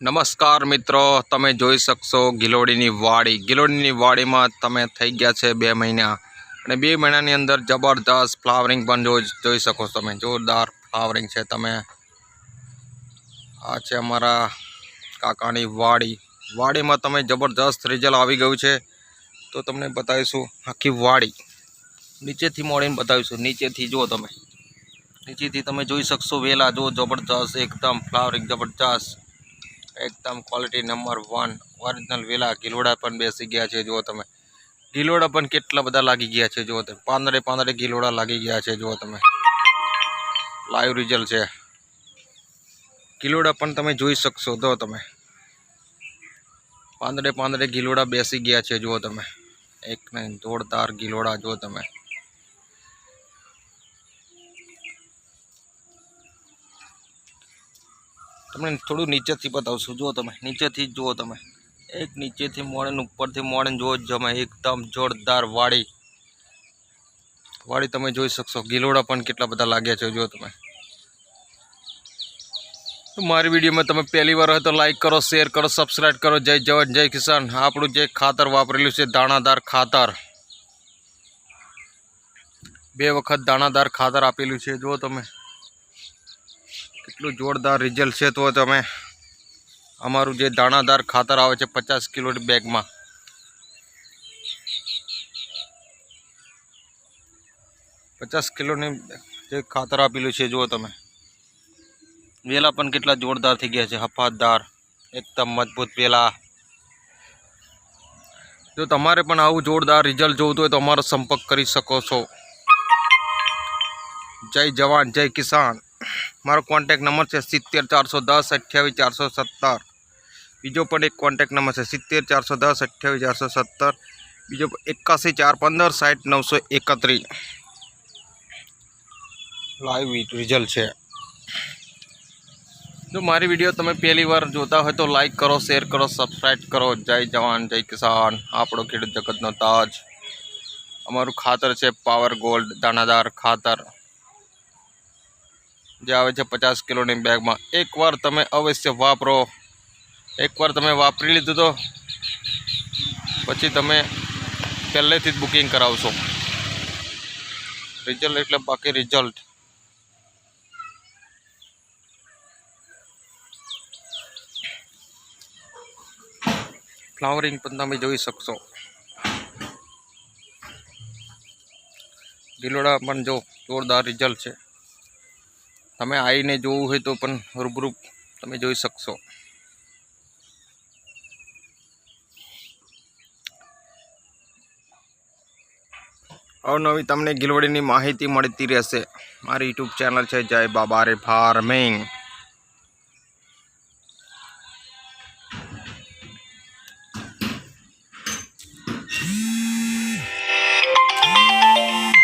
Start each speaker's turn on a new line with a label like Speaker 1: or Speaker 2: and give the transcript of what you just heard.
Speaker 1: નમસ્કાર મિત્રો, તમે જોઈ શકશો ગિલોડીની વાડીમાં તમે થઈ ગયા છે 2 મહિના અને 2 મહિનાની અંદર જબરદસ્ત ફ્લાવરિંગ પણ જોઈ શકો છો તમે. જોરદાર ફ્લાવરિંગ છે. તમે આ છે અમારા કાકાની વાડીમાં તમે જબરદસ્ત રિઝલ્ટ આવી ગયું છે. તો તમને બતાવીશું આખી વાડી નીચેથી મોડીને બતાવીશું. નીચેથી જુઓ તમે, નીચેથી તમે જોઈ શકશો વેલા જો જબરદસ્ત એકદમ ફ્લાવરિંગ જબરદસ્ત एकदम क्वालिटी नंबर 1 ओरिजिनल वेला गीलोड़ा पण बेसी गया है। जो तमे गीलोड़ा पण केटला बधा लागी गया है। जो तमे पांदरे गीलोड़ा लागी गया है। जो तमे लाइव रिजल्ट है। गीलोड़ा पण तमे जोई शकशो। तो तमे पांदरे गीलोड़ा बेसी गया है। जो तमे एक ने जोरदार गीलोड़ा जो तमे तमने थोड़ू नीचे थी बताऊँ। जो तमे नीचे थी जुओ तमे एक नीचे थी मोड़े ऊपर थी मोड़े जो जमे एकदम जोरदार वाड़ी तमे जोई शकशो। गीलोड़ा पण केटला बधा लाग्या छे। जो तमे तो मारी वीडियो में तमे पहली बार हो तो लाइक करो, शेर करो, सब्सक्राइब करो। जय जवान जय किसान। आपणु जे खातर वापरेलुं छे दाणादार खातर, 2 वखत दाणादार खातर आपेलुं छे। जो तमे કેટલું જોરદાર રિઝલ્ટ છે। તો તમે અમારું જે દાણાદાર ખાતર આવે છે 50 કિલોની બેગમાં, 50 કિલોની જે ખાતર આપેલું છે। જો તમે વેલા પણ કેટલા જોરદાર થઈ ગયા છે, હફાદાર એકદમ મજબૂત વેલા। જો તમારે પણ આવું જોરદાર રિઝલ્ટ જોઈતું હોય તો અમારો સંપર્ક કરી શકો છો। જય જવાન જય કિસાન। मारो कॉन्टेक्ट नंबर है 70 410 28 470। बीजो पण एक कॉन्टेक्ट नंबर है 70 410 28 470। बीजो 81 415 60 931। लाइव रिजल्ट है। जो मारी वीडियो तमे पहली बार जोता हो तो लाइक करो, शेर करो, सब्सक्राइब करो। जय जवान जय किसान। आपणो खेडूत जगतनो ताज। अमारुं खातर है पावर गोल्ड दाणादार खातर जे आवे छे 50 किलोनी बेग में। एक बार तमे अवश्य वापरो। एक बार तमे वापरी लीधुं तो पछी तमे पहलेथी ज बुकिंग करावशो। रिजल्ट एटले बाकी रिजल्ट। फ्लावरिंग पण तमे जोई शकशो। गीलोड़ा पण जो जोरदार रिजल्ट है। तमे आईने जोवुं होय तो पण रूबरू तमे जोई शकशो। अवनवी तमने गीलोड़ीनी माहिती मळती रहेशे। मारी यूट्यूब चेनल है जय बाबारे फार्मिंग।